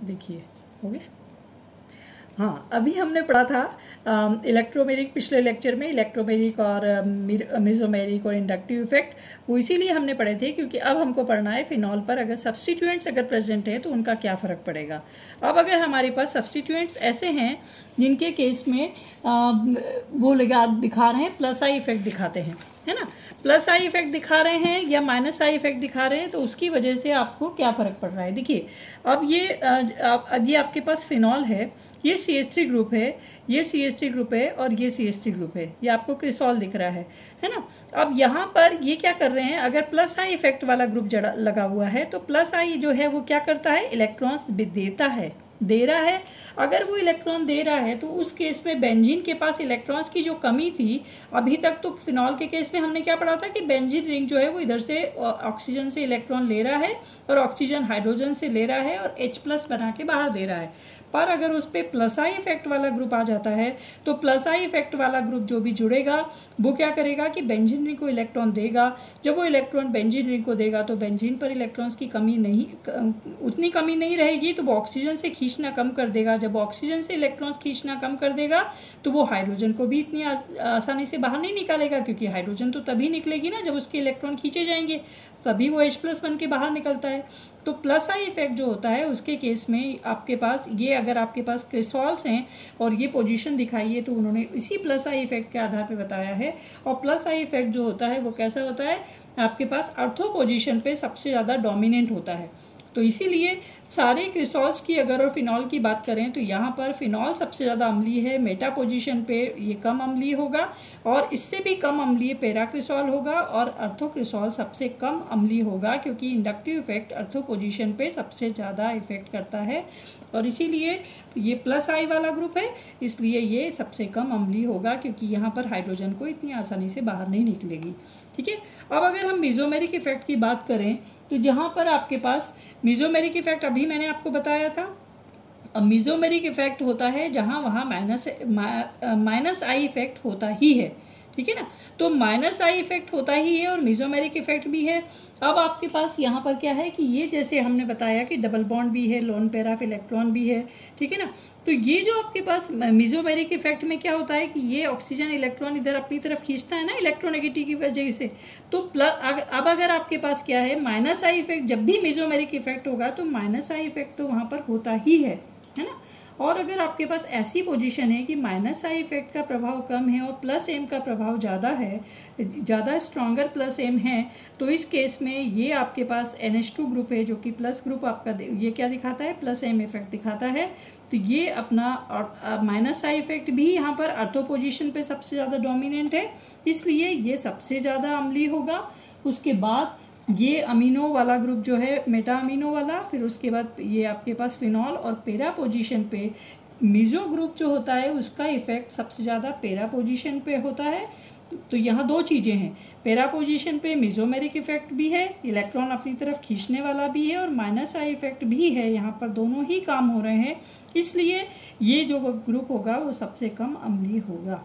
देखिए हो गया। हाँ, अभी हमने पढ़ा था इलेक्ट्रोमेरिक, पिछले लेक्चर में इलेक्ट्रोमेरिक और मेसोमेरिक और इंडक्टिव इफेक्ट, वो इसीलिए हमने पढ़े थे क्योंकि अब हमको पढ़ना है फिनॉल पर अगर सब्स्टिट्यूएंट्स अगर प्रेजेंट है तो उनका क्या फ़र्क पड़ेगा। अब अगर हमारे पास सब्स्टिट्यूएंट्स ऐसे हैं जिनके केस में वो दिखा रहे हैं प्लस आई इफेक्ट दिखाते हैं, है ना, प्लस आई इफेक्ट दिखा रहे हैं या माइनस आई इफेक्ट दिखा रहे हैं, तो उसकी वजह से आपको क्या फ़र्क पड़ रहा है। देखिए अब ये आपके पास फिनॉल है, ये CH3 ग्रुप है, ये CH3 ग्रुप है और ये CH3 ग्रुप है, ये आपको क्रिसॉल दिख रहा है ना। अब यहाँ पर ये क्या कर रहे हैं, अगर प्लस आई इफेक्ट वाला ग्रुप लगा हुआ है तो प्लस आई जो है वो क्या करता है, इलेक्ट्रॉन्स दे रहा है। अगर वो इलेक्ट्रॉन दे रहा है तो उस केस में बेंजीन के पास इलेक्ट्रॉन्स की जो कमी थी, अभी तक तो फिनॉल के केस में हमने क्या पढ़ा था कि बेंजीन रिंग जो है वो इधर से ऑक्सीजन से इलेक्ट्रॉन ले रहा है और ऑक्सीजन हाइड्रोजन से ले रहा है और H+ बना के बाहर दे रहा है। पर अगर उस पर प्लस आई इफेक्ट वाला ग्रुप आ जाता है तो प्लस आई इफेक्ट वाला ग्रुप जो भी जुड़ेगा वो क्या करेगा कि बेंजीन रिंग को इलेक्ट्रॉन देगा। जब वो इलेक्ट्रॉन बेंजीन रिंग को देगा तो बेंजीन पर इलेक्ट्रॉन्स की उतनी कमी नहीं रहेगी, तो वो ऑक्सीजन से खींचना कम कर देगा। जब ऑक्सीजन से इलेक्ट्रॉन्स खींचना कम कर देगा तो वो हाइड्रोजन को भी इतनी आसानी से बाहर नहीं निकालेगा, क्योंकि हाइड्रोजन तो तभी निकलेगी ना जब उसके इलेक्ट्रॉन खींचे जाएंगे, तभी वो H+ बन के बाहर निकलता है। तो प्लस आई इफेक्ट जो होता है उसके केस में आपके पास ये, अगर आपके पास क्रिसॉल्स हैं और ये पोजीशन दिखाई है तो उन्होंने इसी प्लस आई इफेक्ट के आधार पे बताया है। और प्लस आई इफेक्ट जो होता है वो कैसा होता है, आपके पास अर्थो पोजीशन पे सबसे ज़्यादा डोमिनेंट होता है। तो इसीलिए सारे क्रिसॉल्स की अगर और फिनॉल की बात करें तो यहाँ पर फिनॉल सबसे ज़्यादा अम्लीय है, मेटा पोजीशन पे ये कम अम्लीय होगा और इससे भी कम अम्लीय पैराक्रिसॉल होगा और अर्थोक्रिसॉल सबसे कम अम्लीय होगा, क्योंकि इंडक्टिव इफेक्ट अर्थो पोजीशन पे सबसे ज़्यादा इफेक्ट करता है और इसीलिए ये प्लस आई वाला ग्रुप है, इसलिए ये सबसे कम अम्लीय होगा, क्योंकि यहाँ पर हाइड्रोजन को इतनी आसानी से बाहर नहीं निकलेगी। ठीक है, अब अगर हम मेसोमेरिक इफेक्ट की बात करें तो जहाँ पर आपके पास मेसोमेरिक इफेक्ट अभी मैंने आपको बताया था, अब मेसोमेरिक इफेक्ट होता है जहाँ वहाँ माइनस आई इफेक्ट होता ही है। ठीक है ना, तो माइनस आई इफेक्ट होता ही है और मेसोमेरिक इफेक्ट भी है। अब आपके पास यहाँ पर क्या है कि ये जैसे हमने बताया कि डबल बॉन्ड भी है, लोन पेयर ऑफ इलेक्ट्रॉन भी है। ठीक है ना, तो ये जो आपके पास मेसोमेरिक इफेक्ट में क्या होता है कि ये ऑक्सीजन इलेक्ट्रॉन इधर अपनी तरफ खींचता है ना इलेक्ट्रोनेगेटिविटी की वजह से। तो अब अगर आपके पास क्या है, माइनस आई इफेक्ट, जब भी मेसोमेरिक इफेक्ट होगा तो माइनस आई इफेक्ट तो वहां पर होता ही है ना। और अगर आपके पास ऐसी पोजीशन है कि माइनस आई इफेक्ट का प्रभाव कम है और प्लस एम का प्रभाव ज़्यादा है, ज़्यादा स्ट्रॉन्गर प्लस एम है, तो इस केस में ये आपके पास NH2 ग्रुप है जो कि प्लस ग्रुप आपका, ये क्या दिखाता है, प्लस एम इफेक्ट दिखाता है। तो ये अपना माइनस आई इफेक्ट भी यहाँ पर अर्थो पोजीशन पे सबसे ज़्यादा डोमिनेंट है, इसलिए ये सबसे ज़्यादा अम्लीय होगा। उसके बाद ये अमीनो वाला ग्रुप जो है, मेटा अमीनो वाला, फिर उसके बाद ये आपके पास फिनॉल और पेरा पोजीशन पे मेसो ग्रुप जो होता है उसका इफेक्ट सबसे ज़्यादा पेरा पोजीशन पे होता है। तो यहाँ दो चीज़ें हैं, पेरा पोजीशन पे मेसोमेरिक इफेक्ट भी है, इलेक्ट्रॉन अपनी तरफ खींचने वाला भी है और माइनस आई इफेक्ट भी है, यहाँ पर दोनों ही काम हो रहे हैं, इसलिए ये जो प्रूफ होगा वो सबसे कम अम्लीय होगा।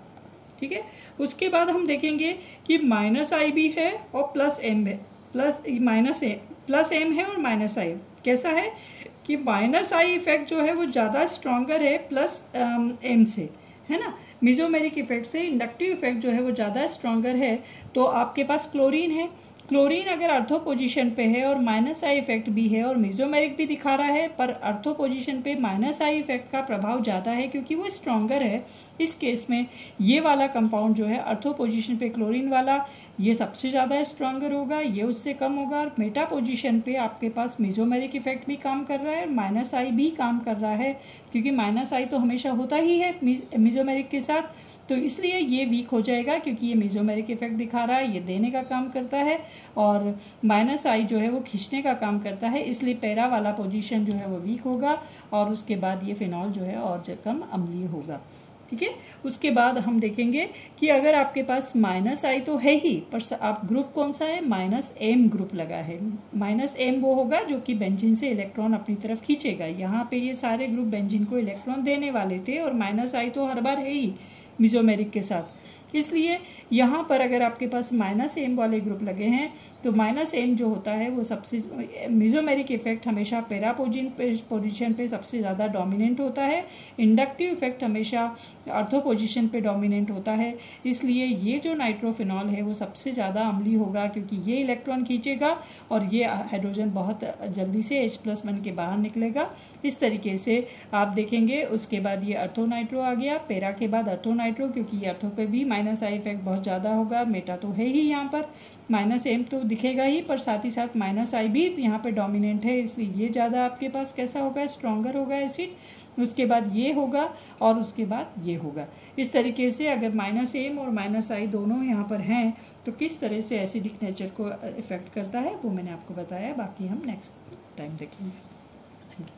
ठीक है, उसके बाद हम देखेंगे कि माइनस आई भी है और प्लस एम है, प्लस एम है और माइनस आई कैसा है कि माइनस आई इफेक्ट जो है वो ज़्यादा स्ट्रॉन्गर है प्लस एम से, है ना। मेसोमेरिक इफेक्ट से इंडक्टिव इफेक्ट जो है वो ज़्यादा स्ट्रॉन्गर है। तो आपके पास क्लोरीन है, क्लोरीन अगर अर्थो पोजीशन पे है और माइनस आई इफेक्ट भी है और मेसोमेरिक भी दिखा रहा है, पर अर्थो पोजीशन पे माइनस आई इफेक्ट का प्रभाव ज़्यादा है क्योंकि वो स्ट्रॉन्गर है। इस केस में ये वाला कंपाउंड जो है अर्थो पोजीशन पे क्लोरीन वाला, ये सबसे ज़्यादा स्ट्रॉन्गर होगा, ये उससे कम होगा। और मेटा पोजीशन पे आपके पास मेसोमेरिक इफेक्ट भी काम कर रहा है और माइनस आई भी काम कर रहा है, क्योंकि माइनस आई तो हमेशा होता ही है मेसोमेरिक के साथ, तो इसलिए ये वीक हो जाएगा क्योंकि ये मेसोमेरिक इफेक्ट दिखा रहा है, ये देने का काम करता है और माइनस आई जो है वो खींचने का काम करता है, इसलिए पैरा वाला पोजीशन जो है वो वीक होगा और उसके बाद ये फिनॉल जो है और कम अम्लीय होगा। ठीक है, उसके बाद हम देखेंगे कि अगर आपके पास माइनस आई तो है ही, पर आप ग्रुप कौन सा है, माइनस एम ग्रुप लगा है। माइनस एम वो होगा जो कि बेंजीन से इलेक्ट्रॉन अपनी तरफ खींचेगा। यहाँ पे ये सारे ग्रुप बेंजीन को इलेक्ट्रॉन देने वाले थे और माइनस आई तो हर बार है ही मेसोमेरिक के साथ, इसलिए यहाँ पर अगर आपके पास -m वाले ग्रुप लगे हैं तो -m जो होता है वो सबसे मेसोमेरिक इफेक्ट हमेशा पैरा पोजीशन पे सबसे ज़्यादा डोमिनेंट होता है, इंडक्टिव इफेक्ट हमेशा ऑर्थो पोजीशन पे डोमिनेंट होता है। इसलिए ये जो नाइट्रोफिनॉल है वो सबसे ज़्यादा अम्लीय होगा क्योंकि ये इलेक्ट्रॉन खींचेगा और ये हाइड्रोजन बहुत जल्दी से H+ बन के बाहर निकलेगा। इस तरीके से आप देखेंगे। उसके बाद ये अर्थो नाइट्रो आ गया, पैरा के बाद अर्थो नाइट्रो, क्योंकि अर्थो पे भी -I इफेक्ट बहुत ज़्यादा होगा। मेटा तो है ही यहाँ पर, -m तो दिखेगा ही, पर साथ ही साथ -I भी यहाँ पे डोमिनेंट है, इसलिए ये ज़्यादा आपके पास कैसा होगा, स्ट्रॉन्गर होगा एसिड। उसके बाद ये होगा और उसके बाद ये होगा। इस तरीके से अगर -m और -I दोनों यहाँ पर हैं तो किस तरह से एसिडिक नेचर को इफेक्ट करता है वो मैंने आपको बताया। बाकी हम नेक्स्ट टाइम देखेंगे।